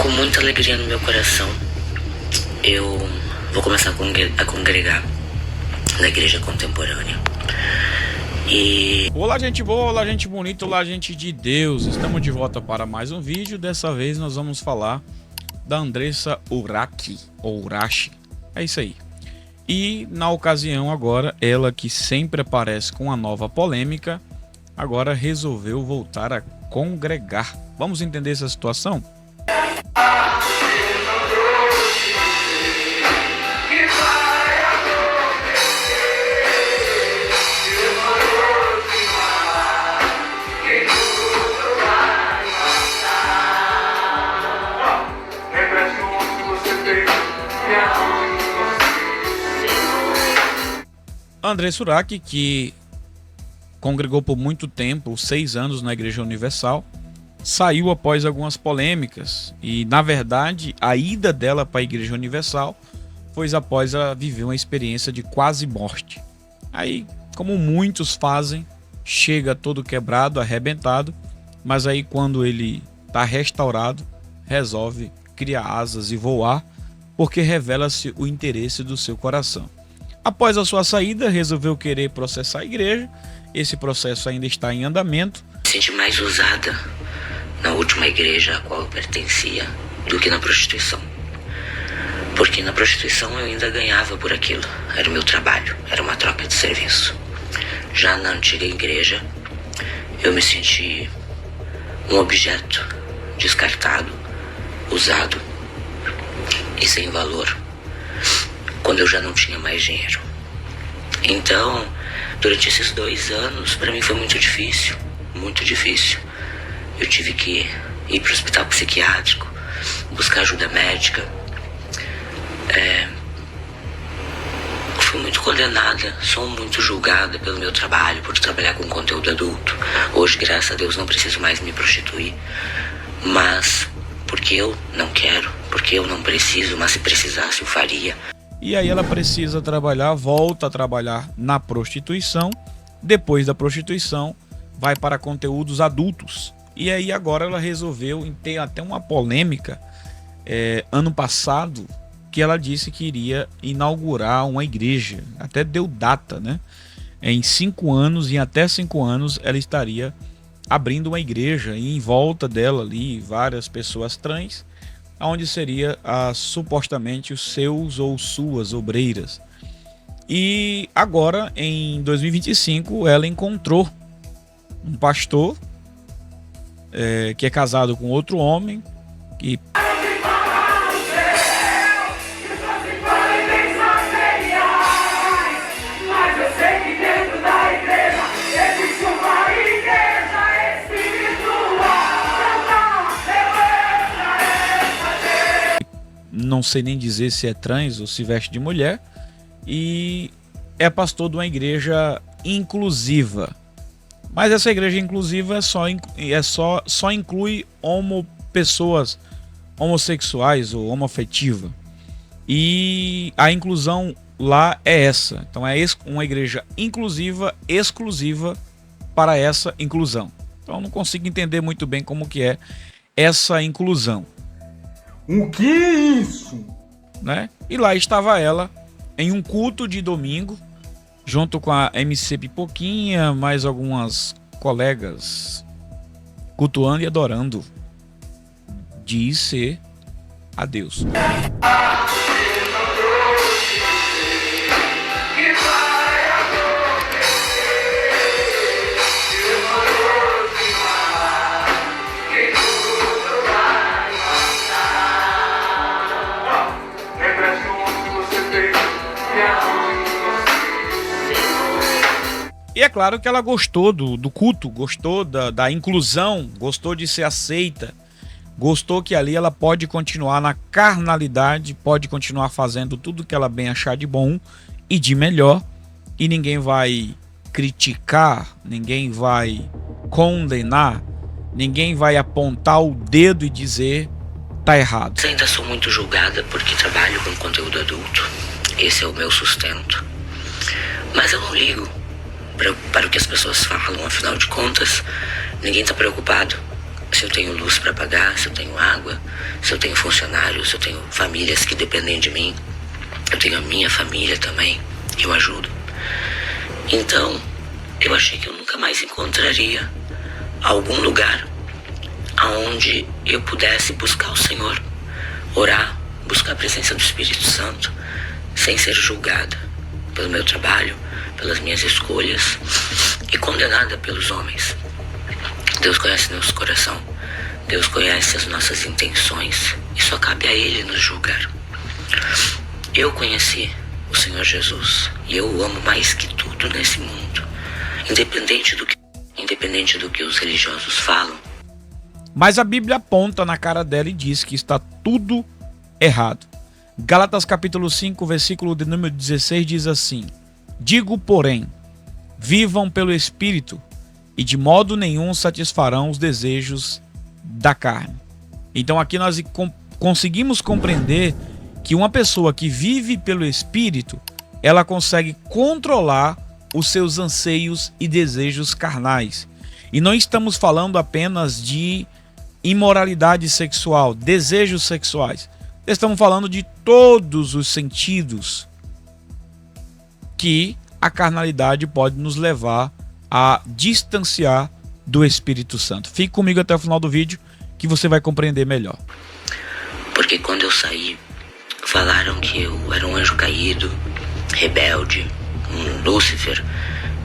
Com muita alegria no meu coração, eu vou começar a congregar na igreja contemporânea. Olá, gente boa, olá, gente bonita, olá, gente de Deus. Estamos de volta para mais um vídeo. Dessa vez nós vamos falar da Andressa Urach, ou Urach, é isso aí. E na ocasião agora, ela que sempre aparece com uma nova polêmica, agora resolveu voltar a congregar. Vamos entender essa situação? Andressa Urach, que congregou por muito tempo, 6 anos na Igreja Universal, saiu após algumas polêmicas e, na verdade, a ida dela para a Igreja Universal foi após ela viver uma experiência de quase morte. Aí, como muitos fazem, chega todo quebrado, arrebentado, mas aí quando ele está restaurado, resolve criar asas e voar, porque revela-se o interesse do seu coração. Após a sua saída, resolveu querer processar a igreja. Esse processo ainda está em andamento. Me senti mais usada na última igreja a qual eu pertencia do que na prostituição. Porque na prostituição eu ainda ganhava por aquilo. Era o meu trabalho, era uma troca de serviço. Já na antiga igreja, eu me senti um objeto descartado, usado e sem valor, quando eu já não tinha mais dinheiro. Então, durante esses 2 anos, para mim foi muito difícil, muito difícil. Eu tive que ir para o hospital psiquiátrico, buscar ajuda médica. Fui muito condenada, sou muito julgada pelo meu trabalho, por trabalhar com conteúdo adulto. Hoje, graças a Deus, não preciso mais me prostituir, mas porque eu não quero, porque eu não preciso, mas se precisasse eu faria. E aí ela precisa trabalhar, volta a trabalhar na prostituição. Depois da prostituição, vai para conteúdos adultos. E aí agora ela resolveu ter até uma polêmica ano passado, que ela disse que iria inaugurar uma igreja. Até deu data, né? Em 5 anos, em até 5 anos, ela estaria abrindo uma igreja. E em volta dela ali, várias pessoas trans, onde seria supostamente os seus ou suas obreiras. E agora, em 2025, ela encontrou um pastor que é casado com outro homem, que não sei nem dizer se é trans ou se veste de mulher, e é pastor de uma igreja inclusiva. Mas essa igreja inclusiva só inclui pessoas homossexuais ou homoafetiva. E a inclusão lá é essa. Então é uma igreja inclusiva, exclusiva para essa inclusão. Então eu não consigo entender muito bem como que é essa inclusão. O que é isso? Né? E lá estava ela em um culto de domingo, junto com a MC Pipoquinha, mais algumas colegas, cultuando e adorando. Diz ser a Deus. E é claro que ela gostou do culto, gostou da inclusão, gostou de ser aceita, gostou que ali ela pode continuar na carnalidade, pode continuar fazendo tudo que ela bem achar de bom e de melhor, e ninguém vai criticar, ninguém vai condenar, ninguém vai apontar o dedo e dizer tá errado. Eu ainda sou muito julgada porque trabalho com conteúdo adulto, esse é o meu sustento, mas eu não ligo para o que as pessoas falam, afinal de contas, ninguém está preocupado se eu tenho luz para pagar, se eu tenho água, se eu tenho funcionários, se eu tenho famílias que dependem de mim. Eu tenho a minha família também, que eu ajudo. Então, eu achei que eu nunca mais encontraria algum lugar onde eu pudesse buscar o Senhor, orar, buscar a presença do Espírito Santo, sem ser julgada pelo meu trabalho, pelas minhas escolhas e condenada pelos homens. Deus conhece nosso coração, Deus conhece as nossas intenções e só cabe a Ele nos julgar. Eu conheci o Senhor Jesus e eu o amo mais que tudo nesse mundo, independente do que os religiosos falam. Mas a Bíblia aponta na cara dela e diz que está tudo errado. Gálatas capítulo 5, versículo de número 16 diz assim: digo, porém, vivam pelo Espírito e de modo nenhum satisfarão os desejos da carne. Então aqui nós conseguimos compreender que uma pessoa que vive pelo Espírito, ela consegue controlar os seus anseios e desejos carnais. E não estamos falando apenas de imoralidade sexual, desejos sexuais. Estamos falando de todos os sentidos que a carnalidade pode nos levar a distanciar do Espírito Santo. Fique comigo até o final do vídeo que você vai compreender melhor. Porque quando eu saí, falaram que eu era um anjo caído, rebelde, um Lúcifer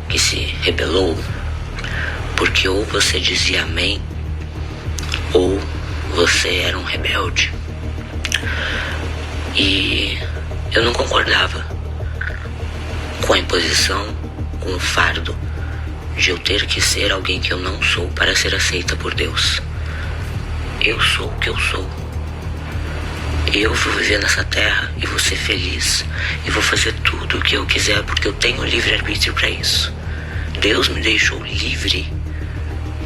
que se rebelou, porque ou você dizia amém, ou você era um rebelde. E eu não concordava com a imposição, com o fardo de eu ter que ser alguém que eu não sou para ser aceita por Deus. Eu sou o que eu sou. Eu vou viver nessa terra e vou ser feliz. E vou fazer tudo o que eu quiser porque eu tenho livre-arbítrio para isso. Deus me deixou livre.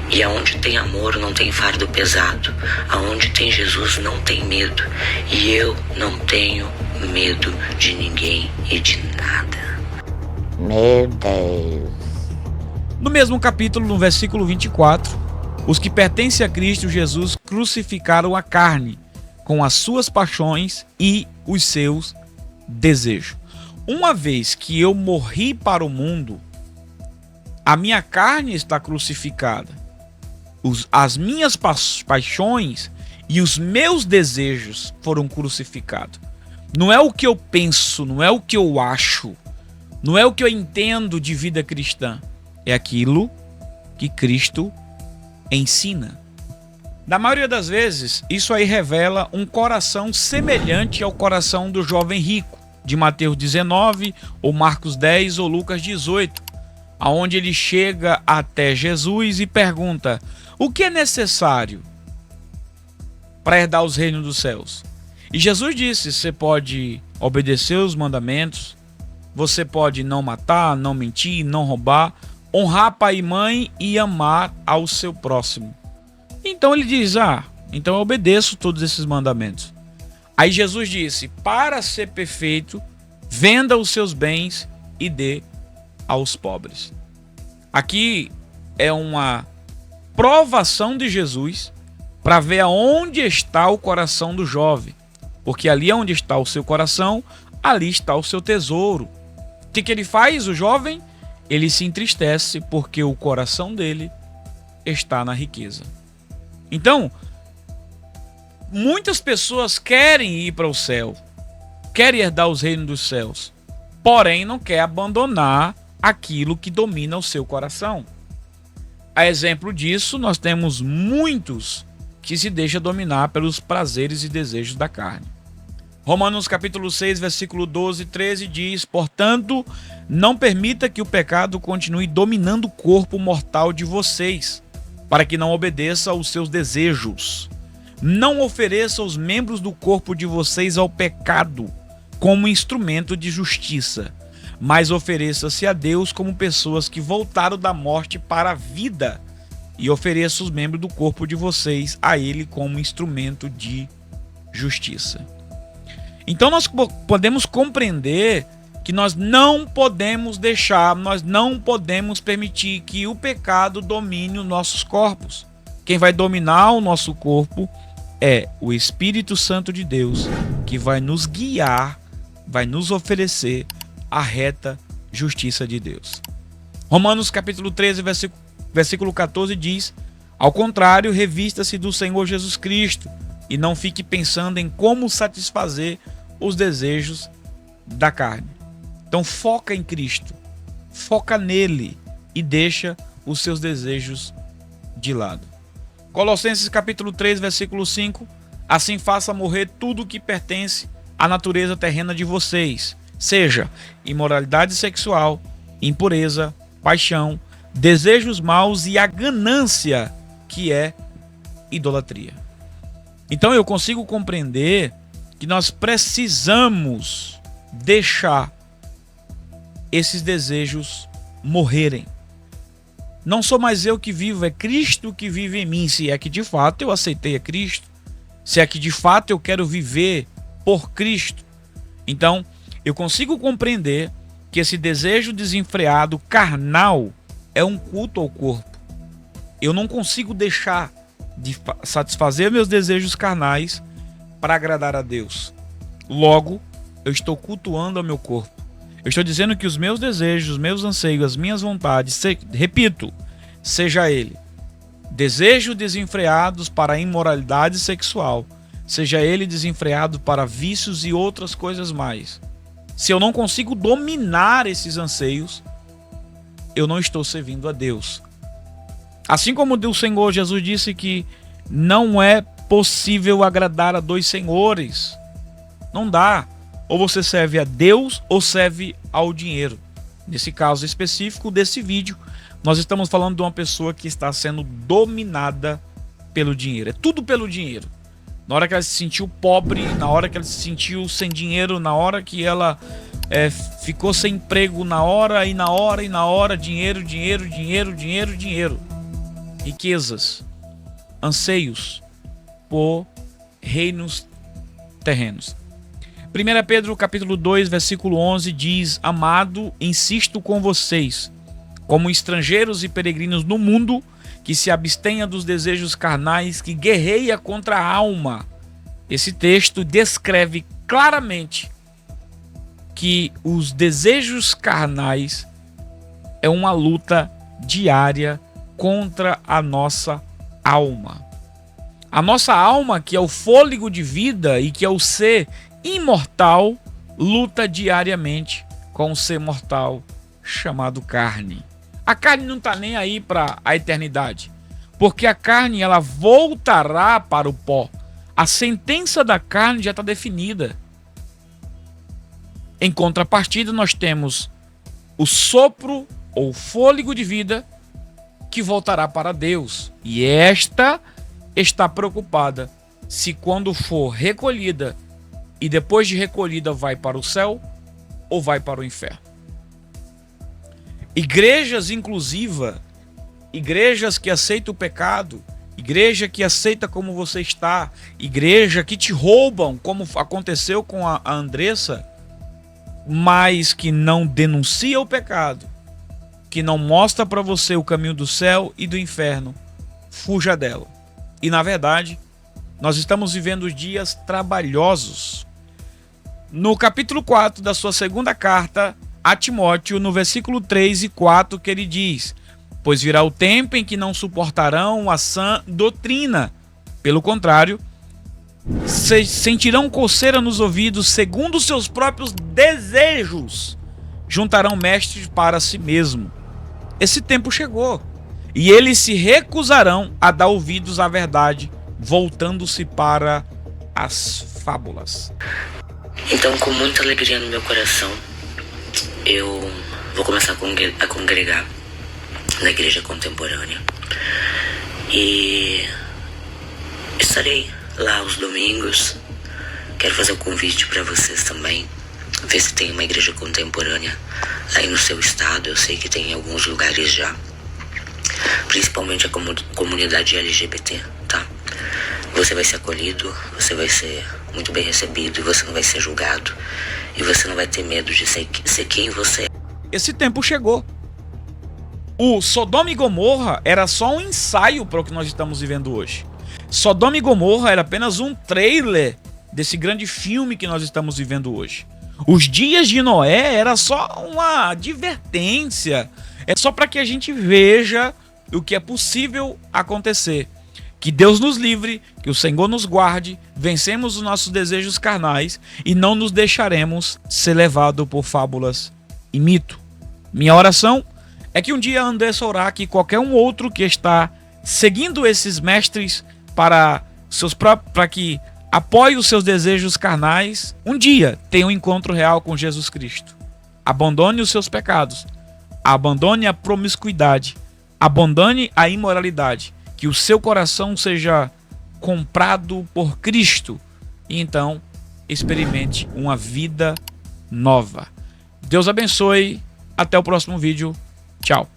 E aonde tem amor não tem fardo pesado. Aonde tem Jesus não tem medo. E eu não tenho medo de ninguém e de nada. Meu Deus. No mesmo capítulo, no versículo 24, os que pertencem a Cristo Jesus crucificaram a carne com as suas paixões e os seus desejos. Uma vez que eu morri para o mundo, a minha carne está crucificada. As minhas paixões e os meus desejos foram crucificados. Não é o que eu penso, não é o que eu acho, não é o que eu entendo de vida cristã. É aquilo que Cristo ensina. Na maioria das vezes, isso aí revela um coração semelhante ao coração do jovem rico, de Mateus 19, ou Marcos 10, ou Lucas 18, aonde ele chega até Jesus e pergunta: o que é necessário para herdar os reinos dos céus? E Jesus disse: você pode obedecer os mandamentos, você pode não matar, não mentir, não roubar, honrar pai e mãe e amar ao seu próximo. Então ele diz: então eu obedeço todos esses mandamentos. Aí Jesus disse: para ser perfeito, venda os seus bens e dê aos pobres. Aqui é uma provação de Jesus para ver aonde está o coração do jovem. Porque ali onde está o seu coração, ali está o seu tesouro. O que ele faz, o jovem? Ele se entristece porque o coração dele está na riqueza. Então, muitas pessoas querem ir para o céu, querem herdar os reinos dos céus, porém não quer abandonar aquilo que domina o seu coração. A exemplo disso, nós temos muitos que se deixam dominar pelos prazeres e desejos da carne. Romanos capítulo 6, versículo 12 e 13 diz: portanto, não permita que o pecado continue dominando o corpo mortal de vocês, para que não obedeça aos seus desejos. Não ofereça os membros do corpo de vocês ao pecado como instrumento de justiça, mas ofereça-se a Deus como pessoas que voltaram da morte para a vida, e ofereça os membros do corpo de vocês a Ele como instrumento de justiça. Então nós podemos compreender que nós não podemos deixar, nós não podemos permitir que o pecado domine os nossos corpos. Quem vai dominar o nosso corpo é o Espírito Santo de Deus, que vai nos guiar, vai nos oferecer a reta justiça de Deus. Romanos capítulo 13, versículo 14 diz: ao contrário, revista-se do Senhor Jesus Cristo e não fique pensando em como satisfazer os desejos da carne. Então foca em Cristo, foca nele e deixa os seus desejos de lado. Colossenses capítulo 3, versículo 5: assim faça morrer tudo o que pertence à natureza terrena de vocês, seja imoralidade sexual, impureza, paixão, desejos maus e a ganância, que é idolatria. Então eu consigo compreender que nós precisamos deixar esses desejos morrerem. Não sou mais eu que vivo, é Cristo que vive em mim. Se é que de fato eu aceitei a Cristo, se é que de fato eu quero viver por Cristo. Então eu consigo compreender que esse desejo desenfreado carnal é um culto ao corpo. Eu não consigo deixar de satisfazer meus desejos carnais para agradar a Deus. Logo, eu estou cultuando ao meu corpo. Eu estou dizendo que os meus desejos, os meus anseios, as minhas vontades, repito, seja ele desejo desenfreados para a imoralidade sexual, seja ele desenfreado para vícios e outras coisas mais. Se eu não consigo dominar esses anseios, eu não estou servindo a Deus. Assim como o Senhor Jesus disse que não é possível agradar a dois senhores. Não dá. Ou você serve a Deus ou serve ao dinheiro. Nesse caso específico desse vídeo, nós estamos falando de uma pessoa que está sendo dominada pelo dinheiro. É tudo pelo dinheiro. Na hora que ela se sentiu pobre, na hora que ela se sentiu sem dinheiro, na hora que ela ficou sem emprego, na hora, dinheiro, dinheiro, dinheiro, dinheiro, dinheiro. Riquezas, anseios por reinos terrenos. 1 Pedro capítulo 2, versículo 11 diz: amado, insisto com vocês, como estrangeiros e peregrinos no mundo, que se abstenha dos desejos carnais que guerreia contra a alma. Esse texto descreve claramente que os desejos carnais é uma luta diária contra a nossa alma. A nossa alma, que é o fôlego de vida e que é o ser imortal, luta diariamente com o ser mortal chamado carne. A carne não está nem aí para a eternidade, porque a carne ela voltará para o pó. A sentença da carne já está definida. Em contrapartida, nós temos o sopro ou fôlego de vida que voltará para Deus. E esta está preocupada se quando for recolhida e depois de recolhida vai para o céu ou vai para o inferno. Igrejas inclusivas, igrejas que aceitam o pecado, igreja que aceita como você está, igreja que te roubam, como aconteceu com a Andressa, mas que não denuncia o pecado, que não mostra para você o caminho do céu e do inferno, fuja dela. E na verdade, nós estamos vivendo dias trabalhosos. No capítulo 4 da sua segunda carta a Timóteo, no versículo 3 e 4, que ele diz: pois virá o tempo em que não suportarão a sã doutrina. Pelo contrário, sentirão coceira nos ouvidos segundo os seus próprios desejos. Juntarão mestres para si mesmo. Esse tempo chegou. E eles se recusarão a dar ouvidos à verdade, voltando-se para as fábulas. Então, com muita alegria no meu coração, eu vou começar a congregar na igreja contemporânea. E estarei lá aos domingos. Quero fazer um convite para vocês também. Ver se tem uma igreja contemporânea aí no seu estado. Eu sei que tem em alguns lugares já. Principalmente a comunidade LGBT, tá? Você vai ser acolhido, você vai ser muito bem recebido, e você não vai ser julgado, e você não vai ter medo de ser quem você é. Esse tempo chegou. O Sodoma e Gomorra era só um ensaio para o que nós estamos vivendo hoje. Sodoma e Gomorra era apenas um trailer desse grande filme que nós estamos vivendo hoje. Os dias de Noé era só uma advertência. É só para que a gente veja o que é possível acontecer. Que Deus nos livre, que o Senhor nos guarde, vencemos os nossos desejos carnais e não nos deixaremos ser levados por fábulas e mito. Minha oração é que um dia André Souraque e qualquer um outro que está seguindo esses mestres para que apoie os seus desejos carnais, um dia tenha um encontro real com Jesus Cristo. Abandone os seus pecados, abandone a promiscuidade, abandone a imoralidade, que o seu coração seja comprado por Cristo e então experimente uma vida nova. Deus abençoe, até o próximo vídeo, tchau.